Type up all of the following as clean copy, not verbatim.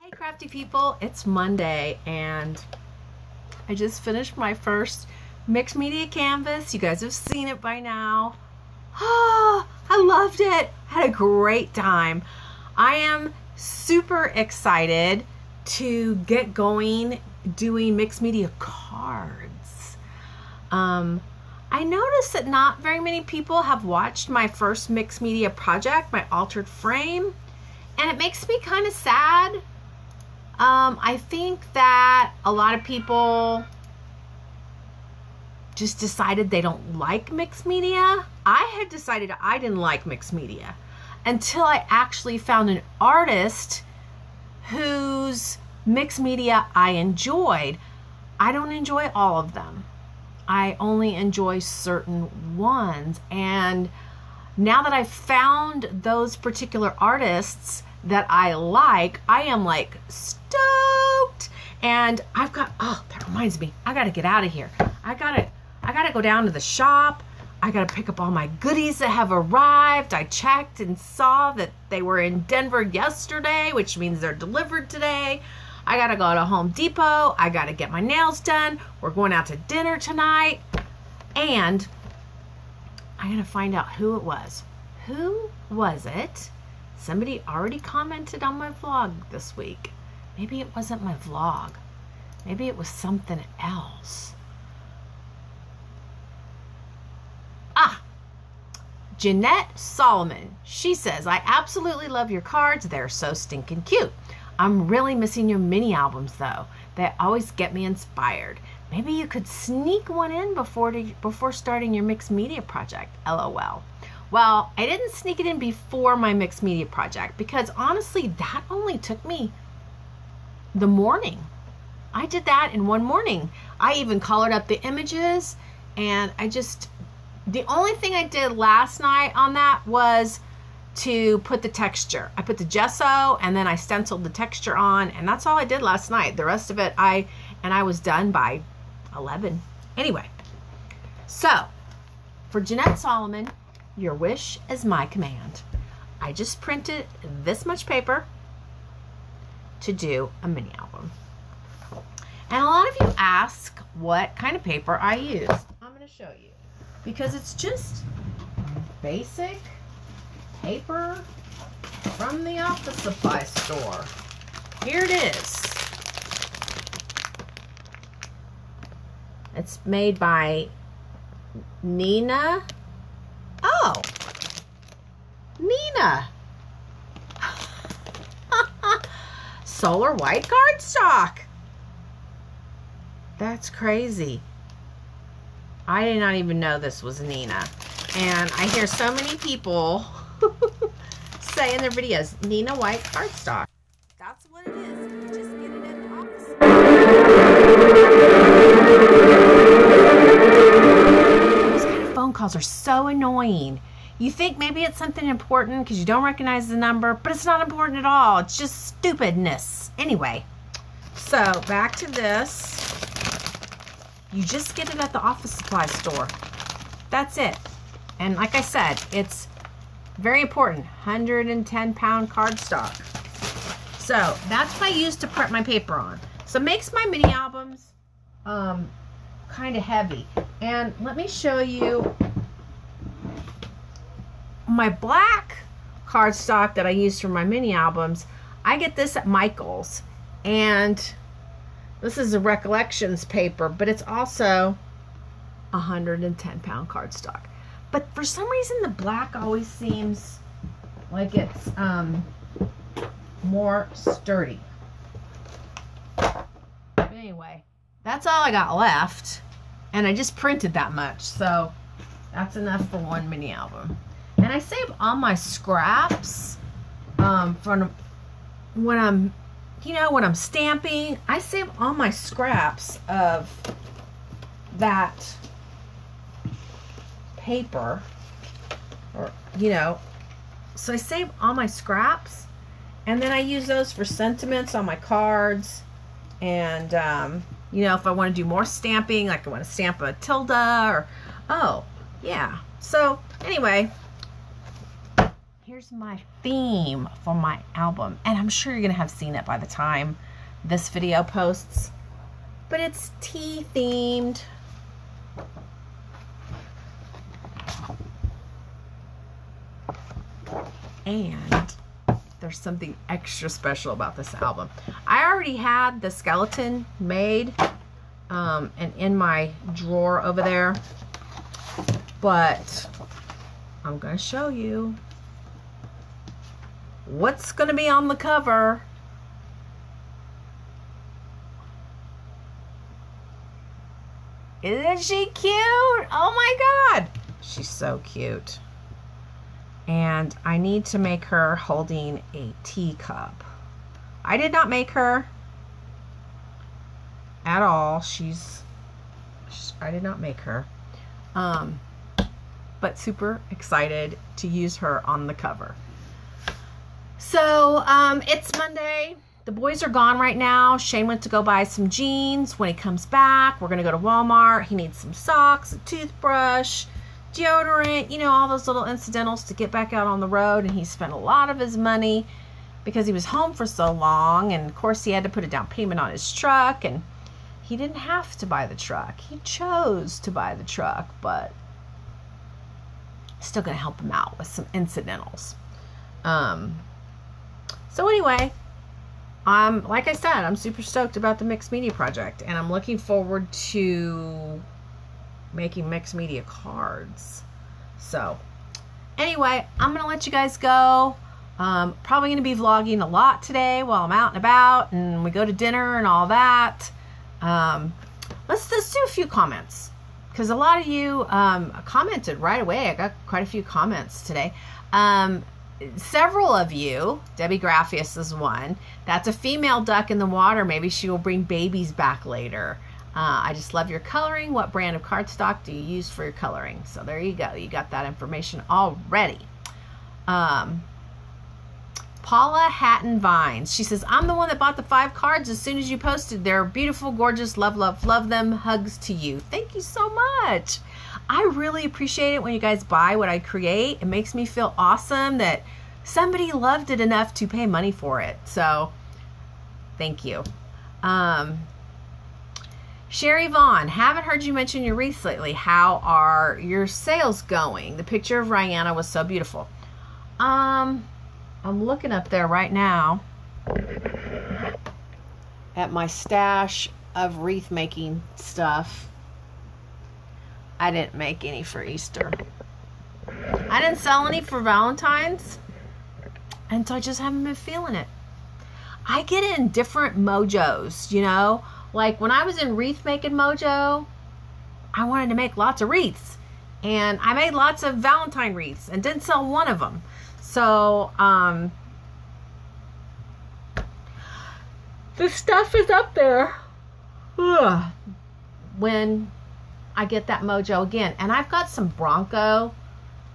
Hey crafty people, it's Monday and I just finished my first mixed media canvas. You guys have seen it by now. Oh, I loved it. Had a great time. I am super excited to get going doing mixed media cards. I noticed that not very many people have watched my first mixed media project, my altered frame, and it makes me kind of sad. I think that a lot of people just decided they don't like mixed media. I had decided I didn't like mixed media until I actually found an artist whose mixed media I enjoyed. I don't enjoy all of them. I only enjoy certain ones. And now that I've found those particular artists that I like, I am like stoked. And I've got, oh, that reminds me, I gotta get out of here. I gotta go down to the shop. I gotta pick up all my goodies that have arrived. I checked and saw that they were in Denver yesterday, which means they're delivered today. I gotta go to Home Depot. I gotta get my nails done. We're going out to dinner tonight. And I gotta find out who it was. Who was it? Somebody already commented on my vlog this week. Maybe it wasn't my vlog. Maybe it was something else. Ah, Jeanette Solomon. She says, I absolutely love your cards. They're so stinking cute. I'm really missing your mini albums though. They always get me inspired. Maybe you could sneak one in before starting your mixed media project. LOL. Well, I didn't sneak it in before my mixed media project because honestly, that only took me the morning. I did that in one morning. I even colored up the images and the only thing I did last night on that was to put the texture. I put the gesso and then I stenciled the texture on, and that's all I did last night. The rest of it, I was done by 11. Anyway, so for Jeanette Solomon, your wish is my command. I just printed this much paper to do a mini album. And a lot of you ask what kind of paper I use. I'm going to show you because it's just basic paper from the office supply store. Here it is. It's made by Nina. Oh, Nina. Solar white cardstock. That's crazy. I did not even know this was Nina. And I hear so many people say in their videos, Nina white cardstock. That's what it is. You just get it at the office. Those kind of phone calls are so annoying. You think maybe it's something important because you don't recognize the number, but it's not important at all. It's just stupidness. Anyway, so back to this. You just get it at the office supply store. That's it. And like I said, it's very important. 110-pound cardstock. So that's what I use to prep my paper on. So it makes my mini albums kind of heavy. And let me show you my black cardstock that I use for my mini albums. I get this at Michael's, and this is a Recollections paper, but it's also 110-pound cardstock. But for some reason, the black always seems like it's more sturdy. But anyway, that's all I got left, and I just printed that much, so that's enough for one mini album. And I save all my scraps from when I'm, when I'm stamping. I save all my scraps of that paper, or so I save all my scraps, and then I use those for sentiments on my cards. And if I want to do more stamping, like I want to stamp a tilde, or oh yeah. So anyway, Here's my theme for my album. And I'm sure you're going to have seen it by the time this video posts. But it's tea themed. And there's something extra special about this album. I already had the skeleton made and in my drawer over there. But I'm going to show you what's going to be on the cover. Isn't she cute? Oh my God. She's so cute. And I need to make her holding a teacup. I did not make her at all. I did not make her. But super excited to use her on the cover. So it's Monday. The boys are gone right now. Shane went to go buy some jeans. When he comes back, we're going to go to Walmart. He needs some socks, a toothbrush, deodorant, you know, all those little incidentals to get back out on the road. And he spent a lot of his money because he was home for so long. And of course, he had to put a down payment on his truck. And he didn't have to buy the truck. He chose to buy the truck, but still going to help him out with some incidentals. So anyway, like I said, I'm super stoked about the mixed media project, and I'm looking forward to making mixed media cards. So anyway, I'm going to let you guys go. Probably going to be vlogging a lot today while I'm out and about and we go to dinner and all that. Let's just do a few comments, because a lot of you commented right away. I got quite a few comments today. Several of you, Debbie Graffius is one. That's a female duck in the water. Maybe she will bring babies back later. I just love your coloring. What brand of cardstock do you use for your coloring? So there you go. You got that information already. Paula Hatton Vines. She says, I'm the one that bought the 5 cards as soon as you posted. They're beautiful, gorgeous, love, love, love them. Hugs to you. Thank you so much. I really appreciate it when you guys buy what I create. It makes me feel awesome that somebody loved it enough to pay money for it. So thank you. Sherry Vaughn, haven't heard you mention your wreaths lately. How are your sales going? The picture of Ryanna was so beautiful. I'm looking up there right now at my stash of wreath making stuff. I didn't make any for Easter. I didn't sell any for Valentine's, and so I just haven't been feeling it. I get in different mojos, you know? Like when I was in wreath making mojo, I wanted to make lots of wreaths. And I made lots of Valentine wreaths and didn't sell one of them. So, the stuff is up there. Ugh. When I get that mojo again. And I've got some Bronco.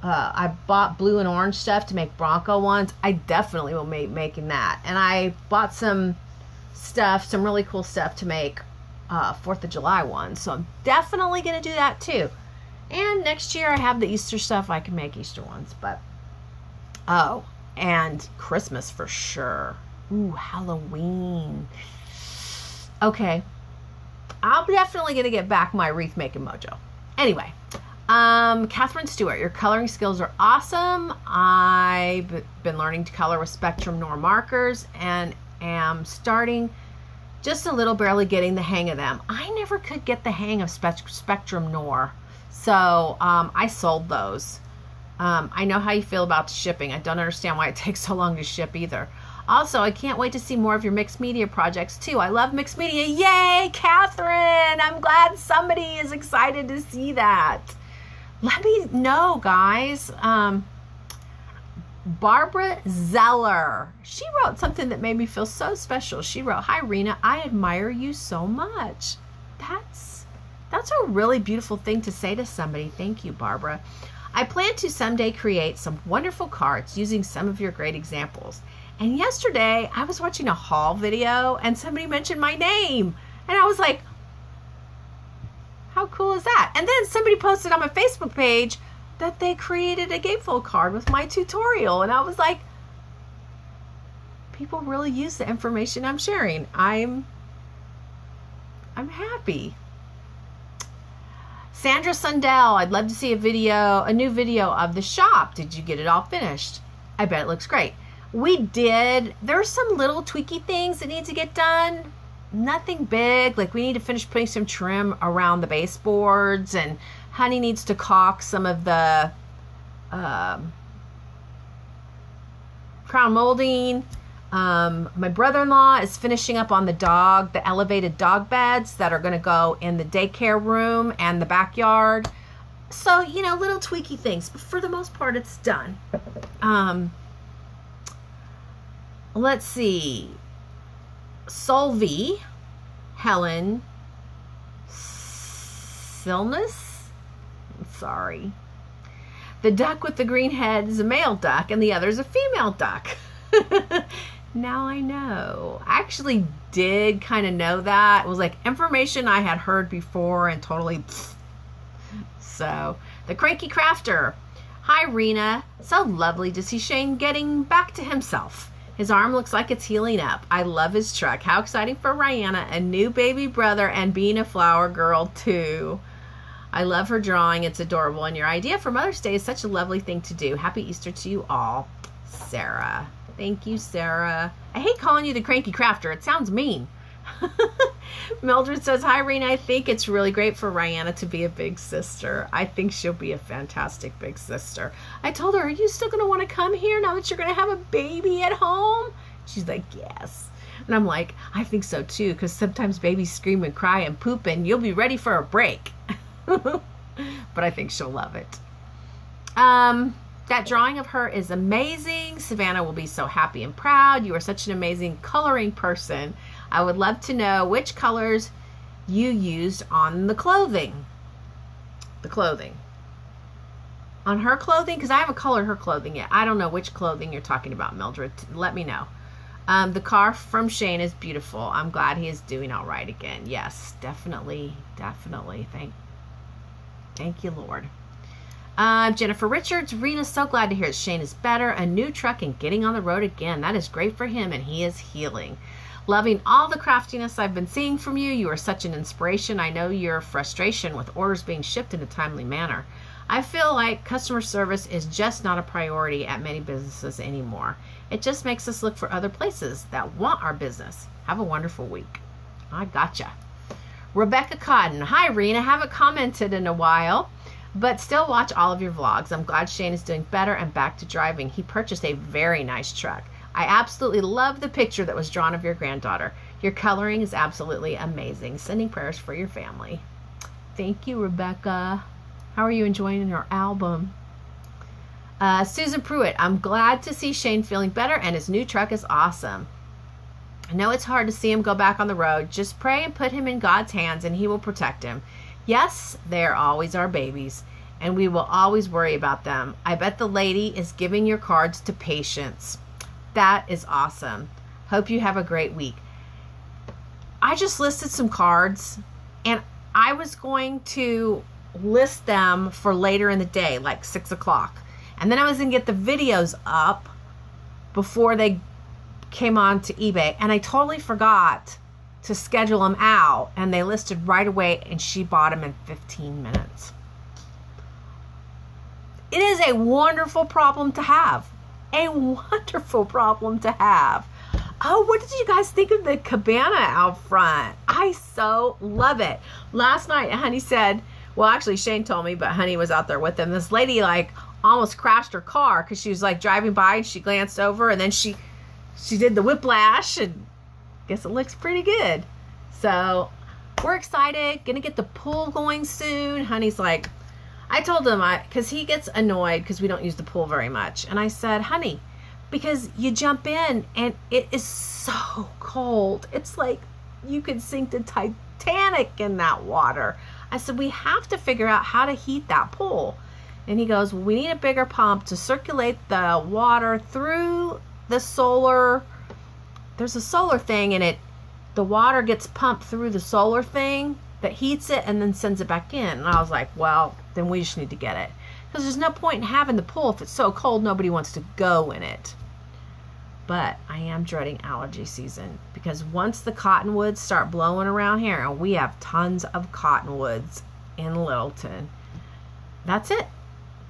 I bought blue and orange stuff to make Bronco ones. I definitely will be making that. And I bought some stuff, some really cool stuff to make 4th of July ones. So I'm definitely going to do that too. And next year I have the Easter stuff. I can make Easter ones. But, oh, and Christmas for sure. Ooh, Halloween. Okay. I'm definitely going to get back my wreath making mojo. Anyway, Catherine Stewart, your coloring skills are awesome. I've been learning to color with Spectrum Noir markers and am starting just a little, barely getting the hang of them. I never could get the hang of Spectrum Noir, so I sold those. I know how you feel about the shipping. I don't understand why it takes so long to ship either. Also, I can't wait to see more of your mixed media projects too. I love mixed media. Yay, Catherine! I'm glad somebody is excited to see that. Let me know, guys. Barbara Zeller. She wrote something that made me feel so special. She wrote, "Hi, Rena. I admire you so much." That's a really beautiful thing to say to somebody. Thank you, Barbara. I plan to someday create some wonderful cards using some of your great examples. And yesterday, I was watching a haul video and somebody mentioned my name. And I was like, how cool is that? And then somebody posted on my Facebook page that they created a gatefold card with my tutorial. And I was like, people really use the information I'm sharing. I'm happy. Sandra Sundell, I'd love to see a new video of the shop. Did you get it all finished? I bet it looks great. We did. There's some little tweaky things that need to get done. Nothing big. Like, we need to finish putting some trim around the baseboards, and Honey needs to caulk some of the crown molding. My brother-in-law is finishing up on the elevated dog beds that are going to go in the daycare room and the backyard. So, little tweaky things, but for the most part, it's done. Let's see. Solvi, Helen, Silness, I'm sorry. The duck with the green head is a male duck, and the other is a female duck. Now I know. I actually did kind of know that. It was like information I had heard before and totally pfft. So, the Cranky Crafter. Hi, Rena. So lovely to see Shane getting back to himself. His arm looks like it's healing up. I love his truck. How exciting for Ryanna, a new baby brother, and being a flower girl too. I love her drawing. It's adorable. And your idea for Mother's Day is such a lovely thing to do. Happy Easter to you all. Sarah. Thank you, Sarah. I hate calling you the Cranky Crafter. It sounds mean. Mildred says, hi, Rena. I think it's really great for Ryanna to be a big sister. I think she'll be a fantastic big sister. I told her, are you still going to want to come here now that you're going to have a baby at home? She's like, yes. And I'm like, I think so too, because sometimes babies scream and cry and poop, and you'll be ready for a break. But I think she'll love it. That drawing of her is amazing. Savannah will be so happy and proud. You are such an amazing coloring person. I would love to know which colors you used on the clothing. On her clothing, because I haven't colored her clothing yet. I don't know which clothing you're talking about, Mildred. Let me know. The car from Shane is beautiful. I'm glad he is doing all right again. Yes, definitely. Thank you, Lord. Jennifer Richards, Rena's so glad to hear that Shane is better, a new truck, and getting on the road again. That is great for him, and he is healing. Loving all the craftiness I've been seeing from you. You are such an inspiration. I know your frustration with orders being shipped in a timely manner. I feel like customer service is just not a priority at many businesses anymore. It just makes us look for other places that want our business. Have a wonderful week. I gotcha. Rebecca Cotton. Hi, Rena. Haven't commented in a while, but still watch all of your vlogs. I'm glad Shane is doing better and back to driving. He purchased a very nice truck. I absolutely love the picture that was drawn of your granddaughter. Your coloring is absolutely amazing. Sending prayers for your family. Thank you, Rebecca. How are you enjoying your album? Susan Pruitt. I'm glad to see Shane feeling better, and his new truck is awesome. I know it's hard to see him go back on the road. Just pray and put him in God's hands, and he will protect him. Yes, they are always our babies, and we will always worry about them. I bet the lady is giving your cards to patients. That is awesome. Hope you have a great week. I just listed some cards, and I was going to list them for later in the day, like 6 o'clock. And then I was going to get the videos up before they came on to eBay, and I totally forgot to schedule them out, and they listed right away, and she bought them in 15 minutes. It is a wonderful problem to have. A wonderful problem to have. Oh, what did you guys think of the cabana out front? I so love it. Last night, Honey said, well, actually, Shane told me, but Honey was out there with him. This lady, like, almost crashed her car because she was, like, driving by, and she glanced over, and then she did the whiplash, and I guess it looks pretty good. So, we're excited. Gonna get the pool going soon. Honey's like, I told him, because he gets annoyed because we don't use the pool very much. And I said, Honey, because you jump in and it is so cold. It's like you could sink the Titanic in that water. I said, we have to figure out how to heat that pool. And he goes, well, we need a bigger pump to circulate the water through the solar. There's a solar thing, and the water gets pumped through the solar thing that heats it and then sends it back in. And I was like, well, then we just need to get it. Because there's no point in having the pool if it's so cold nobody wants to go in it. But I am dreading allergy season, because once the cottonwoods start blowing around here, and we have tons of cottonwoods in Littleton, that's it.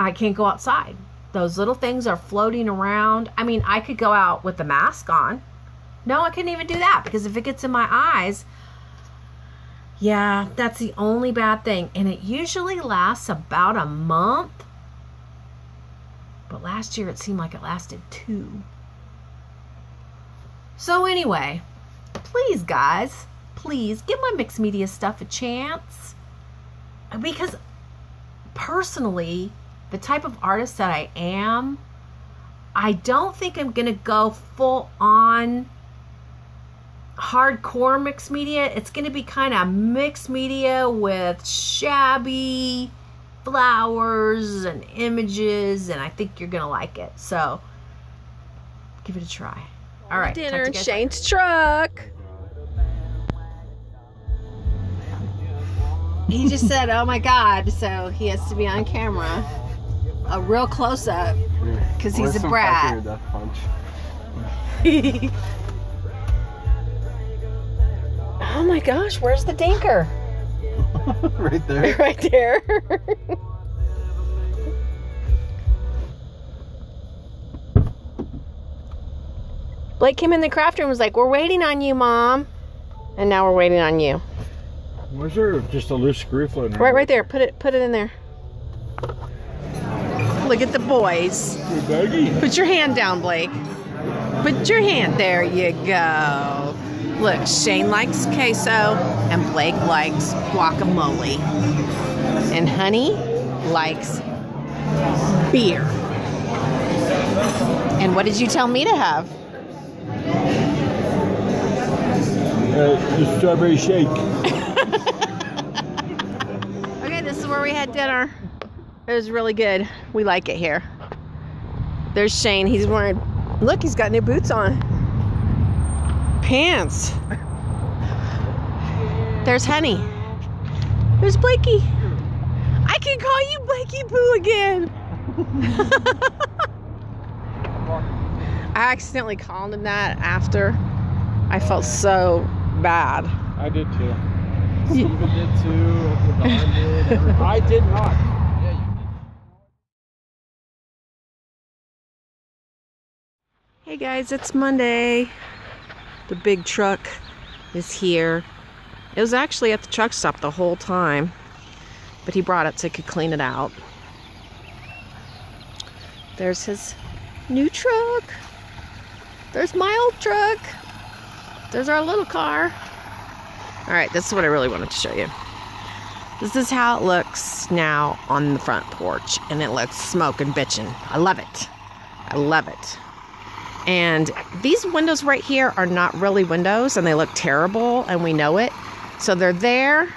I can't go outside. Those little things are floating around. I mean, I could go out with the mask on. No, I couldn't even do that, because if it gets in my eyes, yeah, that's the only bad thing. And it usually lasts about a month. But last year it seemed like it lasted 2. So anyway, please guys, please give my mixed media stuff a chance. Because personally, the type of artist that I am, I don't think I'm going to go full on hardcore mixed media. It's going to be kind of mixed media with shabby flowers and images, and I think you're going to like it. So give it a try. All right. Dinner in Shane's truck. He just said, oh my God, so he has to be on camera. A real close up, because he's a brat. Oh my gosh, where's the dinker? Right there. Right there. Blake came in the craft room and was like, we're waiting on you, Mom. And now we're waiting on you. Was there just a loose screw floating around? Right there. Put it in there. Look at the boys. Put your hand down, Blake. Put your hand. There you go. Look, Shane likes queso and Blake likes guacamole. And Honey likes beer. And what did you tell me to have? The strawberry shake. Okay, this is where we had dinner. It was really good. We like it here. There's Shane. He's wearing, look, he's got new boots on. Pants. There's Honey. There's Blakey. I can call you Blakey Boo again. I accidentally called him that after. I felt so bad. I did too. Steven did too. Don did. I did not. Yeah, you did. Hey guys, it's Monday. The big truck is here. It was actually at the truck stop the whole time, but he brought it so he could clean it out. There's his new truck. There's my old truck. There's our little car. All right, this is what I really wanted to show you. This is how it looks now on the front porch, and it looks smoking bitchin'. I love it. I love it. And these windows right here are not really windows, and they look terrible, and we know it. So they're there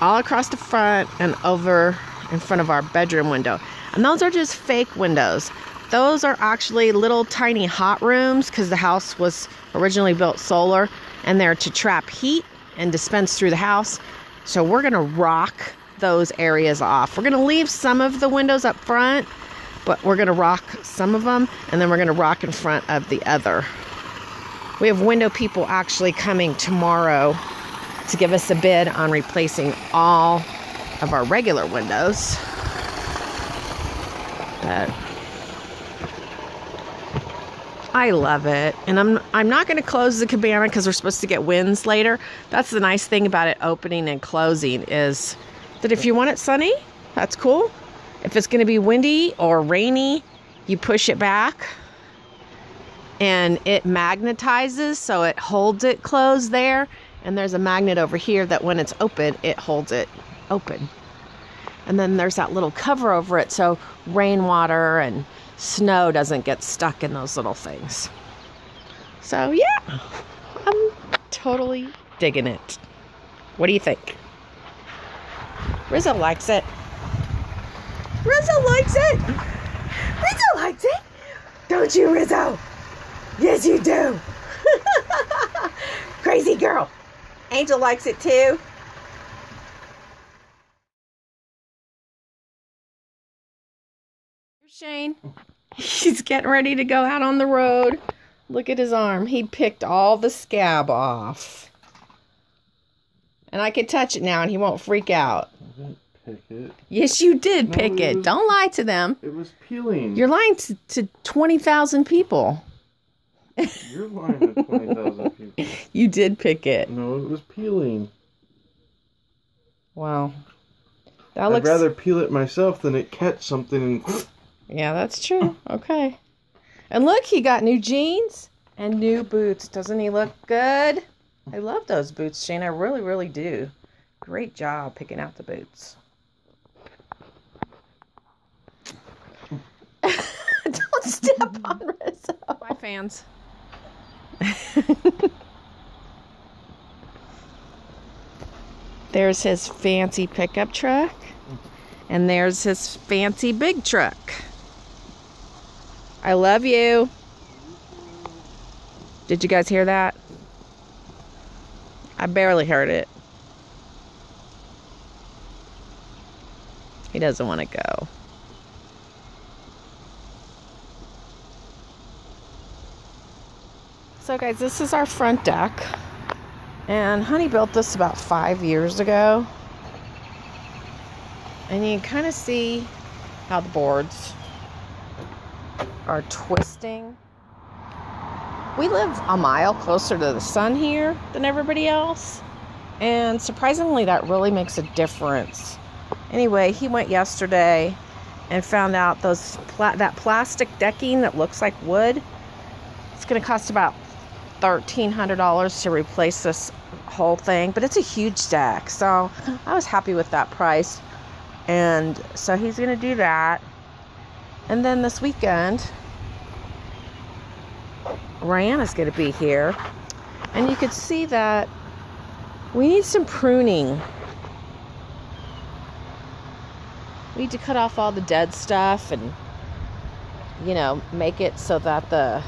all across the front and over in front of our bedroom window. And those are just fake windows. Those are actually little tiny hot rooms, because the house was originally built solar, and they're to trap heat and dispense through the house. So we're gonna rock those areas off. We're gonna leave some of the windows up front, but we're gonna rock some of them, and then we're gonna rock in front of the other. We have window people actually coming tomorrow to give us a bid on replacing all of our regular windows. But I love it. And I'm not going to close the cabana because we're supposed to get winds later. That's the nice thing about it opening and closing, is that if you want it sunny, that's cool. If it's going to be windy or rainy, you push it back and it magnetizes, so it holds it closed there. And there's a magnet over here that when it's open, it holds it open. And then there's that little cover over it, so rainwater and snow doesn't get stuck in those little things. So yeah, I'm totally digging it. What do you think? Rizzo likes it. Rizzo likes it. Rizzo likes it. Don't you, Rizzo? Yes, you do. Crazy girl. Angel likes it too. Shane, he's getting ready to go out on the road. Look at his arm. He picked all the scab off. And I can touch it now and he won't freak out. I didn't pick it. Yes, you did pick it. Don't lie to them. It was peeling. You're lying to 20,000 people. You're lying to 20,000 people. You did pick it. No, it was peeling. Wow. I'd rather peel it myself than it catch something and... Yeah, that's true. Okay. And look, he got new jeans and new boots. Doesn't he look good? I love those boots, Shane. I really, really do. Great job picking out the boots. Don't step on Rizzo. Bye, fans. There's his fancy pickup truck. And there's his fancy big truck. I love you. Did you guys hear that? I barely heard it. He doesn't want to go. So guys, this is our front deck. And Honey built this about 5 years ago. And you can kind of see how the boards are twisting. We live a mile closer to the sun here than everybody else. And surprisingly, that really makes a difference. Anyway, he went yesterday and found out that plastic decking that looks like wood. It's going to cost about $1,300 to replace this whole thing. But it's a huge deck. So I was happy with that price. And so he's going to do that. And then this weekend, Ryanna's going to be here. And you could see that we need some pruning. We need to cut off all the dead stuff and, you know, make it so that the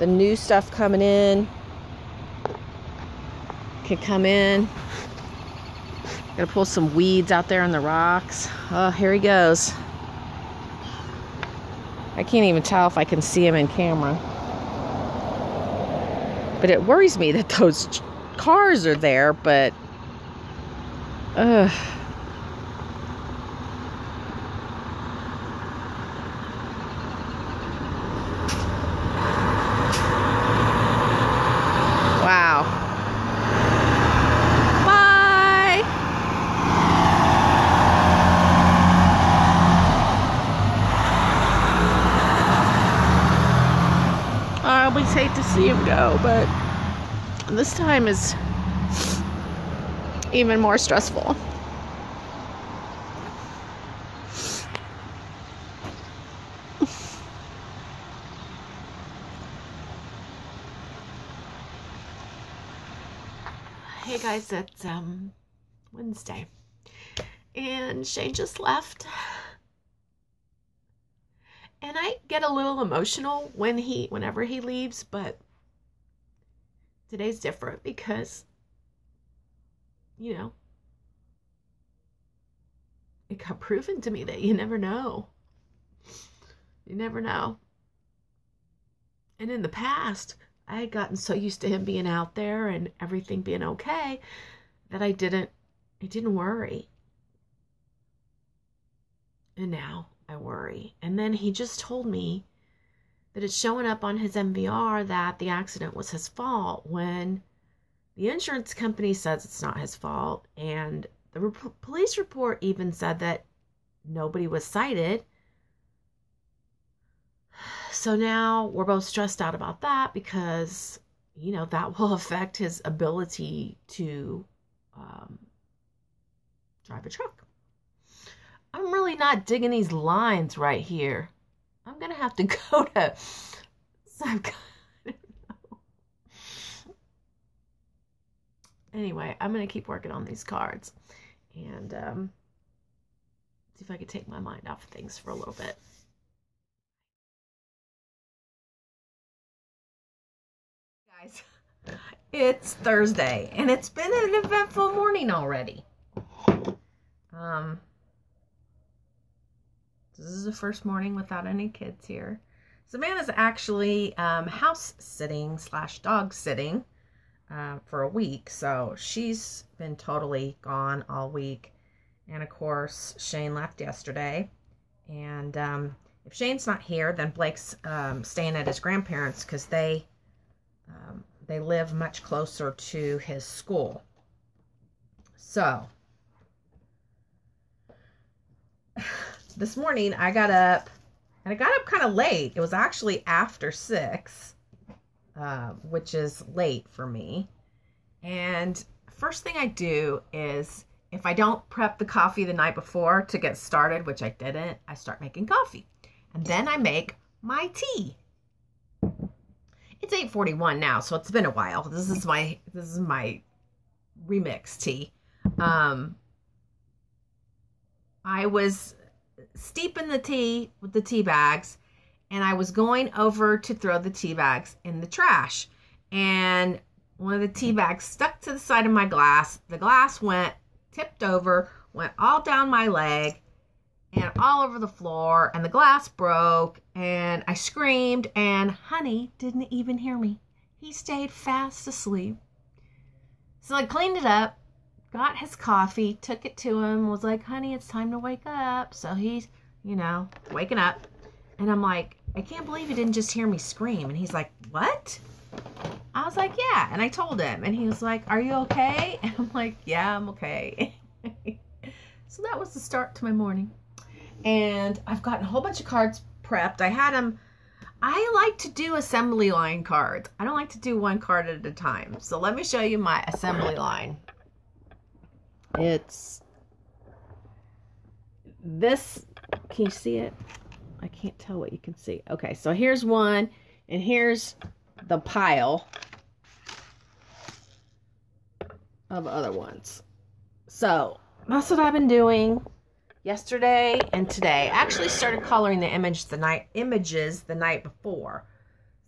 new stuff coming in can come in. Gotta pull some weeds out there in the rocks. Oh, here he goes. I can't even tell if I can see him in camera. But it worries me that those cars are there, but... Ugh. Wow. Bye! I always hate to see him go, but this time is even more stressful. Hey guys, it's Wednesday, and Shane just left. And I get a little emotional whenever he leaves, but today's different because, you know, it got proven to me that you never know. You never know. And in the past, I had gotten so used to him being out there and everything being okay that I didn't worry. And now I worry. And then he just told me that it's showing up on his MVR that the accident was his fault when the insurance company says it's not his fault. And the police report even said that nobody was cited. So now we're both stressed out about that because, you know, that will affect his ability to drive a truck. I'm really not digging these lines right here. I'm going to have to go to some kind of... Anyway, I'm going to keep working on these cards and see if I can take my mind off of things for a little bit. Guys, it's Thursday and it's been an eventful morning already. This is the first morning without any kids here. Savannah's actually house sitting / dog sitting for a week. So she's been totally gone all week. And of course, Shane left yesterday. And if Shane's not here, then Blake's staying at his grandparents because they live much closer to his school. So this morning I got up, and I got up kind of late. It was actually after 6, which is late for me. And first thing I do is, if I don't prep the coffee the night before to get started, which I didn't, I start making coffee. And then I make my tea. It's 8:41 now, so it's been a while. This is my remix tea. I was steeping the tea with the tea bags, and I was going over to throw the tea bags in the trash. And one of the tea bags stuck to the side of my glass. The glass tipped over, went all down my leg and all over the floor, and the glass broke, and I screamed, and honey didn't even hear me. He stayed fast asleep. So I cleaned it up, got his coffee, took it to him, was like, honey, it's time to wake up. So he's, waking up, and I'm like, I can't believe he didn't just hear me scream. And he's like, what? I was like, yeah. And I told him, and he was like, are you okay? And I'm like, yeah, I'm okay. So that was the start to my morning. And I've gotten a whole bunch of cards prepped. I like to do assembly line cards. I don't like to do one card at a time. So let me show you my assembly line. It's this. Can you see it? I can't tell what you can see. Okay, so here's one, and here's the pile of other ones. So that's what I've been doing yesterday and today. I actually started coloring the images the night before.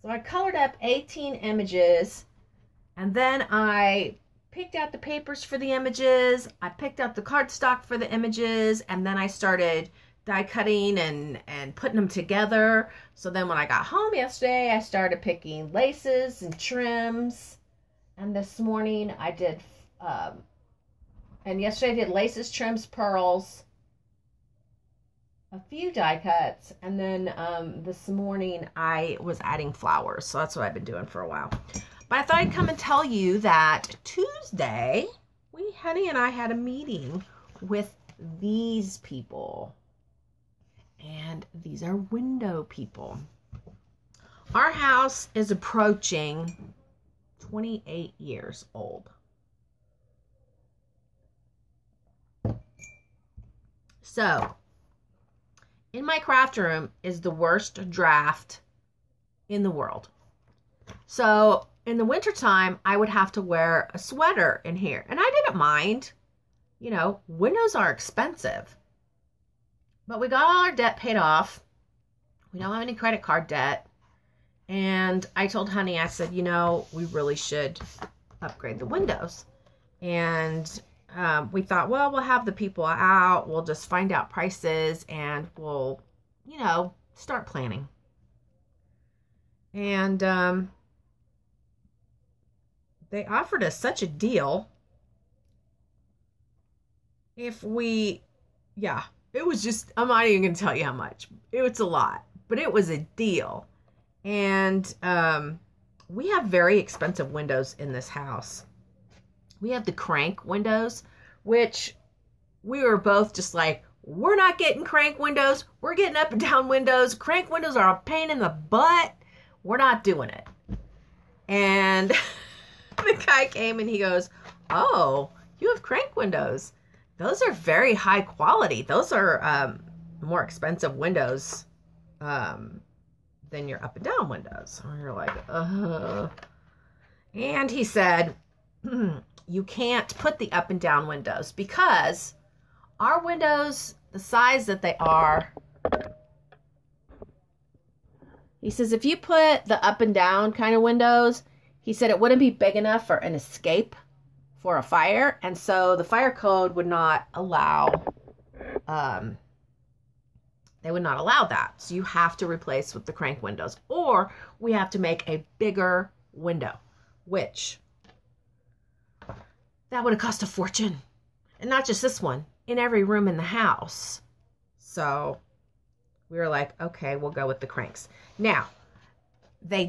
So I colored up 18 images, and then I picked out the papers for the images. I picked out the cardstock for the images, and then I started die cutting and putting them together. So then when I got home yesterday, I started picking laces and trims. And this morning I did, and yesterday I did laces, trims, pearls, a few die cuts, and then this morning I was adding flowers. So that's what I've been doing for a while. But I thought I'd come and tell you that Tuesday, honey and I had a meeting with these people. And these are window people. Our house is approaching 28 years old. So, in my craft room is the worst draft in the world. So, in the wintertime, I would have to wear a sweater in here. And I didn't mind. Windows are expensive. But we got all our debt paid off. We don't have any credit card debt. And I told honey, I said, we really should upgrade the windows. And we thought, well, we'll have the people out. We'll just find out prices, and we'll, start planning. And they offered us such a deal. It was just, I'm not even going to tell you how much. It's a lot, but it was a deal. And we have very expensive windows in this house. We have the crank windows, which we were both just like, we're not getting crank windows. We're getting up and down windows. Crank windows are a pain in the butt. We're not doing it. And the guy came and he goes, oh, you have crank windows. Those are very high quality. Those are more expensive windows than your up and down windows. And you're like, And he said, you can't put the up and down windows because our windows, the size that they are, he says, if you put the up and down kind of windows, he said it wouldn't be big enough for an escape for a fire, and so the fire code would not allow They would not allow that. So you have to replace with the crank windows, or we have to make a bigger window, which that would have cost a fortune. And not just this one, in every room in the house. So we were like, okay, we'll go with the cranks. Now, they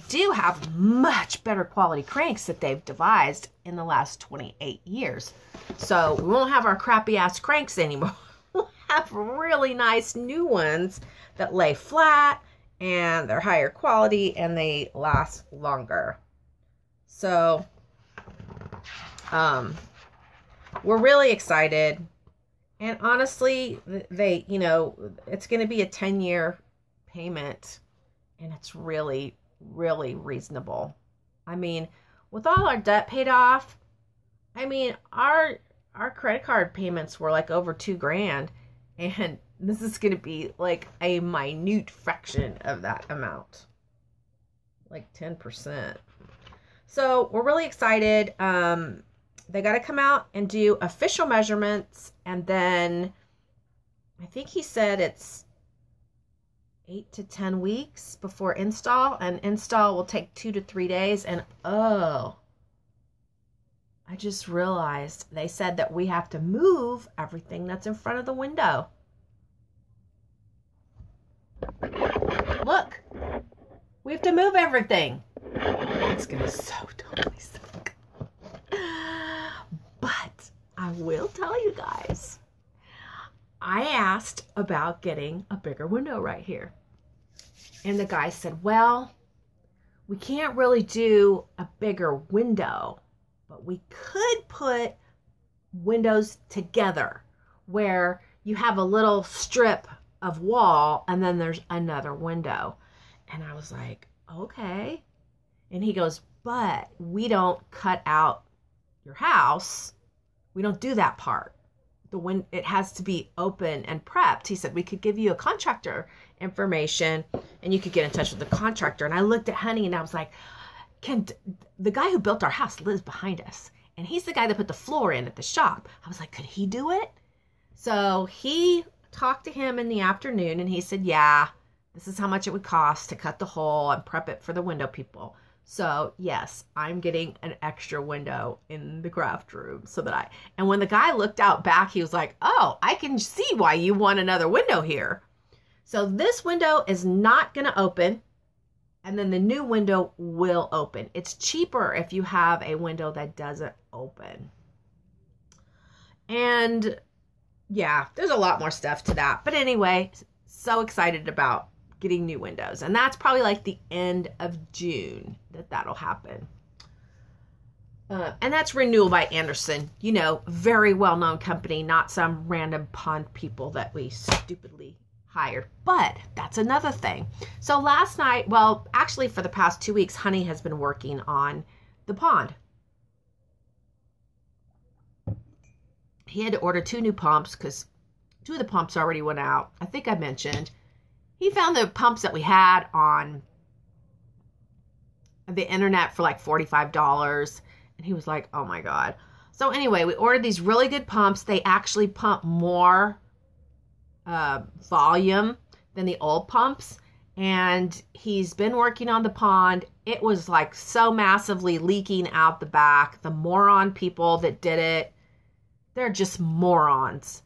do have much better quality cranks that they've devised in the last 28 years. So we won't have our crappy ass cranks anymore. We'll have really nice new ones that lay flat and they're higher quality and they last longer. So, we're really excited. And honestly, they, you know, it's going to be a 10-year payment. And it's really, really reasonable. I mean, with all our debt paid off, I mean, our credit card payments were like over $2,000. And this is going to be like a minute fraction of that amount. Like 10%. So we're really excited. They got to come out and do official measurements. And then I think he said it's 8 to 10 weeks before install, and install will take 2 to 3 days. And oh, I just realized they said that we have to move everything that's in front of the window. Look, we have to move everything. It's gonna so totally suck. But I will tell you guys, I asked about getting a bigger window right here. And the guy said, well, we can't really do a bigger window, but we could put windows together where you have a little strip of wall and then there's another window. And I was like, okay. And he goes, but we don't cut out your house. We don't do that part. It has to be open and prepped. He said we could give you a contractor information and you could get in touch with the contractor. And I looked at Honey and I was like, the guy who built our house lives behind us, and he's the guy that put the floor in at the shop. I was like, could he do it? So he talked to him in the afternoon and he said, yeah, this is how much it would cost to cut the hole and prep it for the window people. So yes, I'm getting an extra window in the craft room so that and when the guy looked out back, he was like, oh, I can see why you want another window here. So this window is not going to open, and then the new window will open. It's cheaper if you have a window that doesn't open. And yeah, there's a lot more stuff to that. But anyway, so excited about getting new windows. And that's probably like the end of June that'll happen. And that's Renewal by Andersen. You know, very well-known company, not some random pond people that we stupidly hired. But that's another thing. So last night, well, actually for the past 2 weeks, Honey has been working on the pond. He had to order 2 new pumps because 2 of the pumps already went out. I think I mentioned. He found the pumps that we had on the internet for like $45. And he was like, oh my God. So anyway, we ordered these really good pumps. They actually pump more volume than the old pumps. And he's been working on the pond. It was like so massively leaking out the back. The moron people that did it, they're just morons.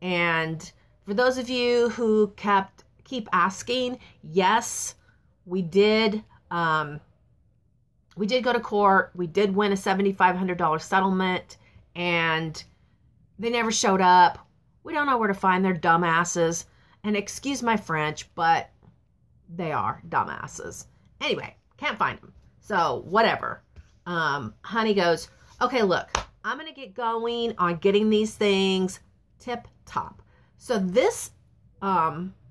And for those of you who keep asking, yes, we did go to court. We did win a $7,500 settlement, and they never showed up. We don't know where to find their dumbasses. And excuse my French, but they are dumbasses. Anyway, can't find them. So whatever. Honey goes, okay, look, I'm going to get going on getting these things tip top. So this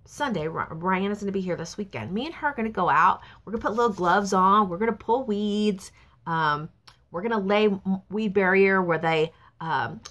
Sunday, Ryanna's going to be here this weekend. Me and her are going to go out. We're going to put little gloves on. We're going to pull weeds. We're going to lay weed barrier where they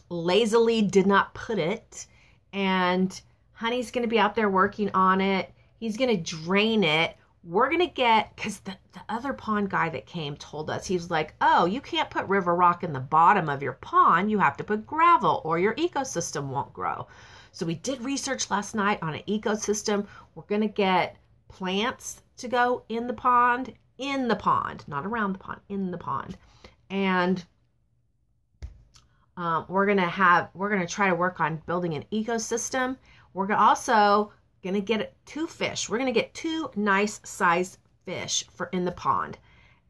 lazily did not put it. And Honey's going to be out there working on it. He's going to drain it. We're going to get, because the other pond guy that came told us, he was like, oh, you can't put river rock in the bottom of your pond. You have to put gravel or your ecosystem won't grow. So we did research last night on an ecosystem. We're going to get plants to go in the pond, not around the pond, in the pond. And we're going to try to work on building an ecosystem. We're also going to get 2 fish. We're going to get 2 nice sized fish for in the pond.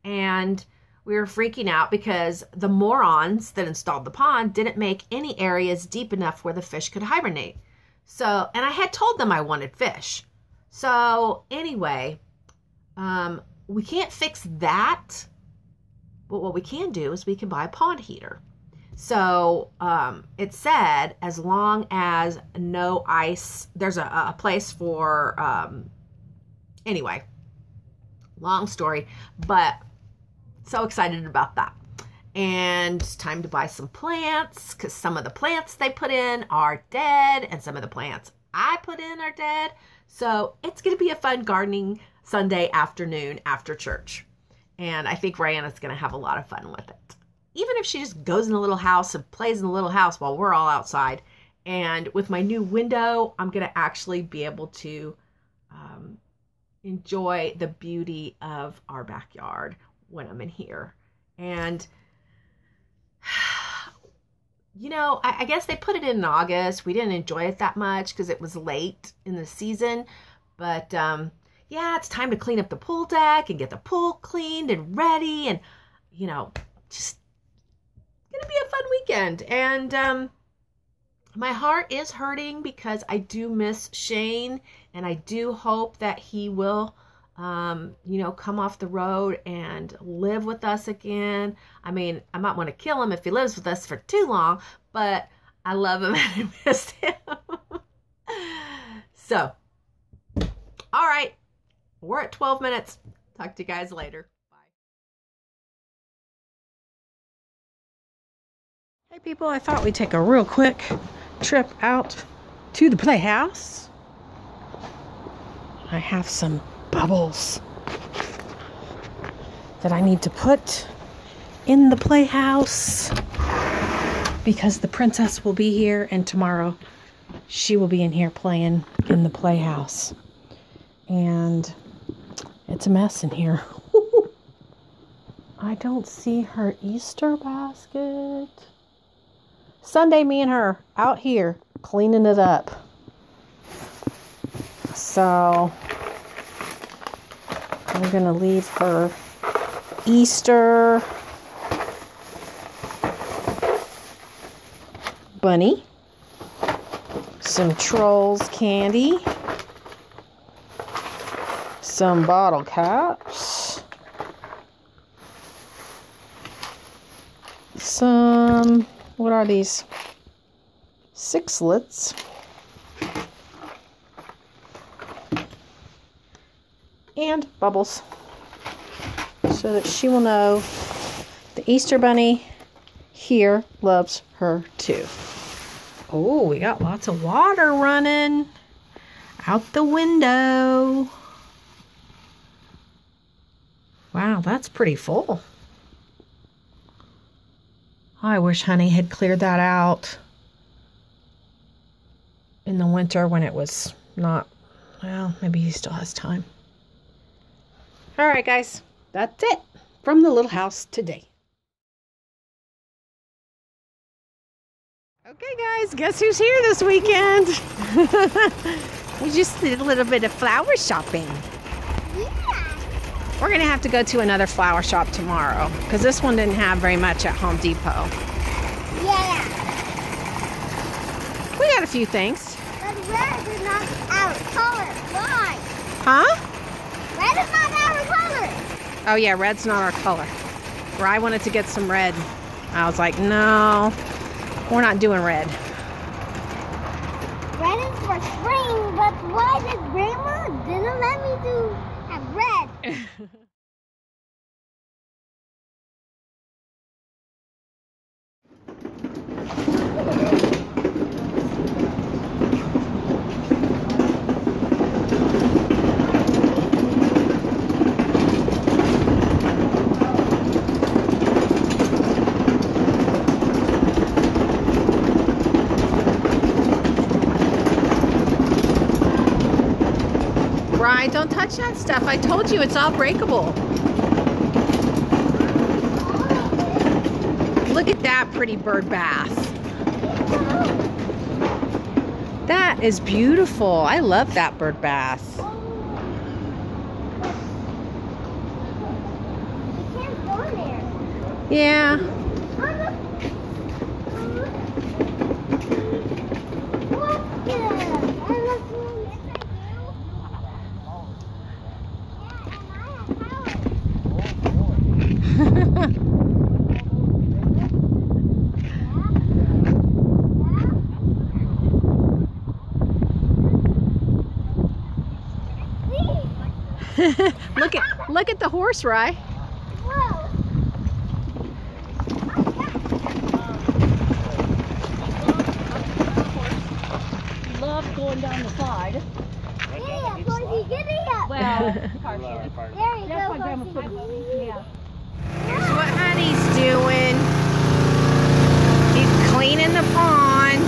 And we were freaking out because the morons that installed the pond didn't make any areas deep enough where the fish could hibernate. So, and I had told them I wanted fish. So anyway, we can't fix that, but what we can do is we can buy a pond heater. So it said as long as no ice, there's a place for, anyway, long story, but so excited about that. And it's time to buy some plants because some of the plants they put in are dead and some of the plants I put in are dead. So it's going to be a fun gardening Sunday afternoon after church. And I think Ryanna's going to have a lot of fun with it. Even if she just goes in the little house and plays in the little house while we're all outside. And with my new window, I'm going to actually be able to enjoy the beauty of our backyard when I'm in here. And, you know, I guess they put it in August. We didn't enjoy it that much because it was late in the season. But, yeah, it's time to clean up the pool deck and get the pool cleaned and ready. And, you know, just going to be a fun weekend. And my heart is hurting because I do miss Shane. And I do hope that he will you know, come off the road and live with us again. I mean, I might want to kill him if he lives with us for too long, but I love him and I miss him. So, all right, we're at 12 minutes. Talk to you guys later. Bye. Hey people, I thought we'd take a real quick trip out to the playhouse. I have some bubbles that I need to put in the playhouse because the princess will be here and tomorrow she will be in here playing in the playhouse. And it's a mess in here. I don't see her Easter basket. Sunday, me and her out here cleaning it up. So I'm going to leave her Easter bunny, some Trolls candy, some bottle caps, some, what are these? Sixlets. And bubbles, so that she will know the Easter bunny here loves her too. Oh, we got lots of water running out the window. Wow, that's pretty full. I wish Honey had cleared that out in the winter when it was not, well, maybe he still has time. All right, guys, that's it from the little house today. Okay, guys, guess who's here this weekend? We just did a little bit of flower shopping. Yeah. We're going to have to go to another flower shop tomorrow because this one didn't have very much at Home Depot. Yeah. We got a few things. But red is not our color. Why? Huh? Red is not our color. Oh yeah, red's not our color. Where I wanted to get some red. I was like, no, we're not doing red. Red is for spring, but why did Grandma didn't let me do have red? touch that stuff. I told you it's all breakable. Look at that pretty bird bath. That is beautiful. I love that bird bath. You can't go in there. Yeah. What the? I love doing this. Look at the horse, Rye. Whoa. He loves going down the side. Yeah, Horsey, get it up. Well, There you that's go, my grandma put Horsey. it. Yeah. Here's what Honey's doing. He's cleaning the pond.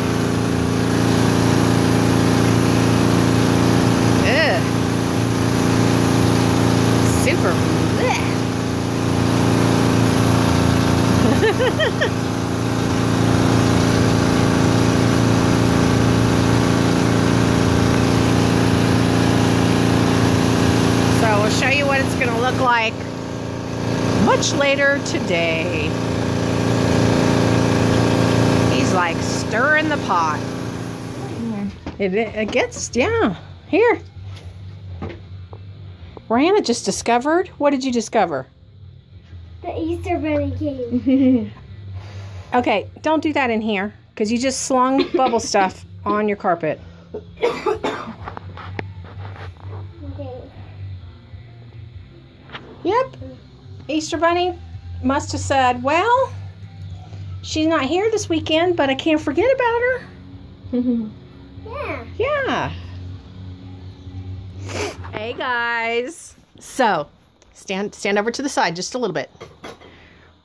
Ugh. Super. Blech. So we'll show you what it's going to look like much later today. He's like stirring the pot. It gets, yeah. Here. Ryanna just discovered. What did you discover? The Easter Bunny came. Okay, don't do that in here because you just slung bubble stuff on your carpet. Okay. Yep. Easter Bunny must have said, well, she's not here this weekend, but I can't forget about her. Yeah. Yeah. Hey guys. So, stand over to the side just a little bit.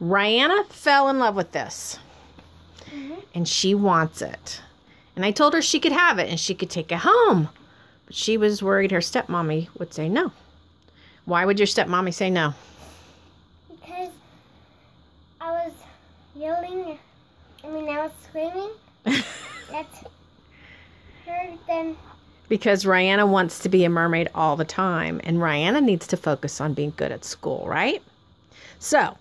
Ryanna fell in love with this. And she wants it. And I told her she could have it and she could take it home. But she was worried her stepmommy would say no. Why would your stepmommy say no? Because I was yelling. I was screaming. That's her then. Because Ryanna wants to be a mermaid all the time. And Ryanna needs to focus on being good at school, right? So,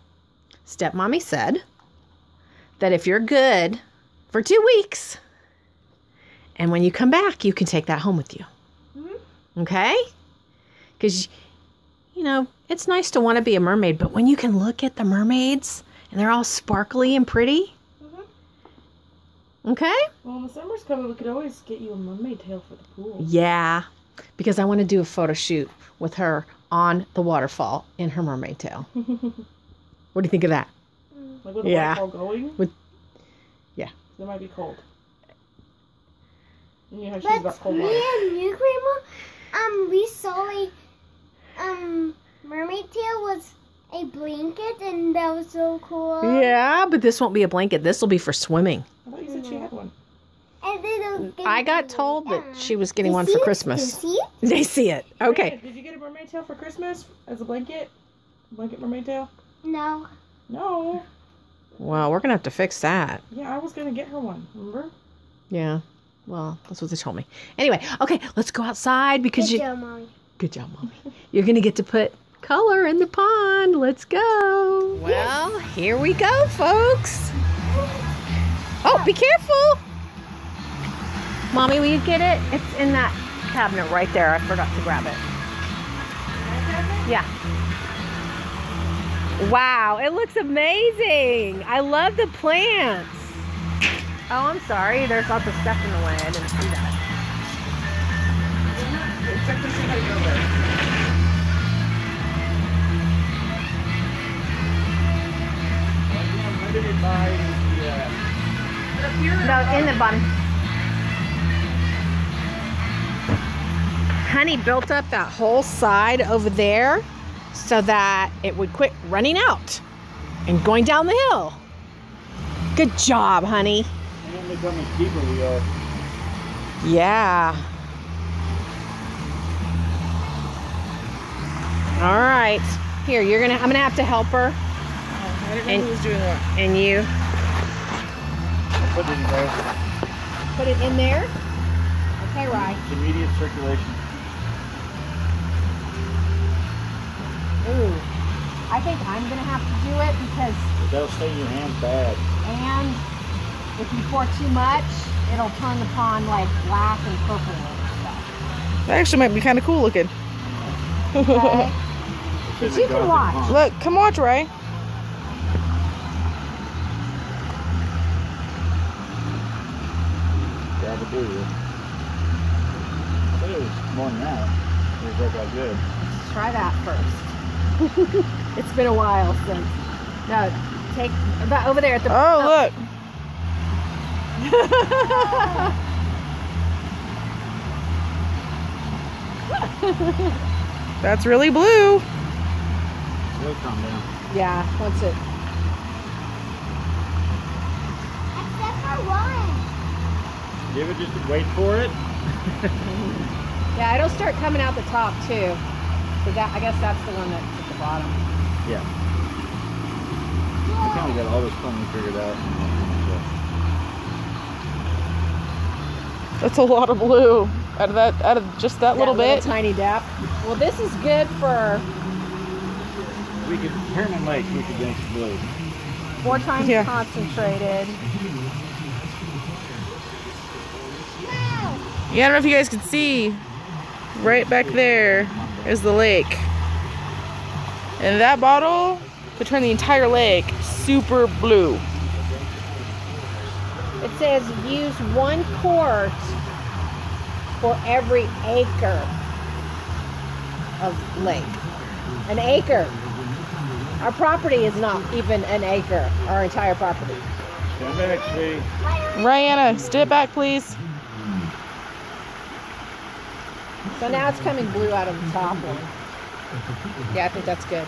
stepmommy said that if you're good for 2 weeks, and when you come back, you can take that home with you. Okay? Because, you know, it's nice to want to be a mermaid, but when you can look at the mermaids and they're all sparkly and pretty. Okay? Well, when the summer's coming, we could always get you a mermaid tail for the pool. Yeah, because I want to do a photo shoot with her on the waterfall in her mermaid tail. What do you think of that? Like with the Yeah. waterfall going? Yeah. It might be cold. And you know how she's But got cold me water. and you, Grandma, we saw a mermaid tail was a blanket, and that was so cool. Yeah, but this won't be a blanket. This will be for swimming. I thought you said she had one. And then I got told that she was getting You one see for it? Christmas. You see it? They see it. Okay. Hey, did you get a mermaid tail for Christmas as a blanket? Blanket mermaid tail? No. No. Well, we're going to have to fix that. Yeah, I was going to get her one, remember? Yeah. Well, that's what they told me. Anyway, okay, let's go outside because Good job, Mommy. Good job, Mommy. You're going to get to put color in the pond. Let's go. Well, here we go, folks. Oh, be careful. Mommy, will you get it? It's in that cabinet right there. I forgot to grab it. Yeah. Wow, it looks amazing. I love the plants. Oh, I'm sorry. There's lots of stuff in the way. I didn't see that. Check to see how you go there. Limited by No, in the bottom. Honey built up that whole side over there so that it would quit running out and going down the hill. Good job, honey. and look how much deeper we are. Yeah. All right. Here, I'm gonna have to help her. I didn't know who was doing what. And you. Put it in there. Put it in there. Okay, Rye. It's immediate circulation. Ooh. I think I'm gonna have to do it because, That'll stay in your hands bad. and if you pour too much, it'll turn the pond like black and purple and stuff. That actually might be kind of cool looking. Okay? But you can watch. Look, come watch, Ray. Grab a beer. I think it was more than that. It was like good. Let's try that first. It's been a while since. No, take that over there at the. Oh, look. That's really blue. It'll calm down. Yeah, once it. Except for one. Give it just wait for it. Yeah, it'll start coming out the top too. So that, I guess that's the one that's at the bottom. Yeah. I kind of got all this plumbing figured out. That's a lot of blue. Out of just that little bit. Tiny depth. Well, this is good for We could Herman Lake. We could make blue. 4 times Yeah. concentrated. Yeah, I don't know if you guys can see. Right back there is the lake. And that bottle could turn the entire lake super blue. It says use 1 quart for every acre of lake. An acre. Our property is not even an acre. Our entire property. Stand back, sweetie. Ryanna, step back, please. So now it's coming blue out of the top one. Yeah, I think that's good.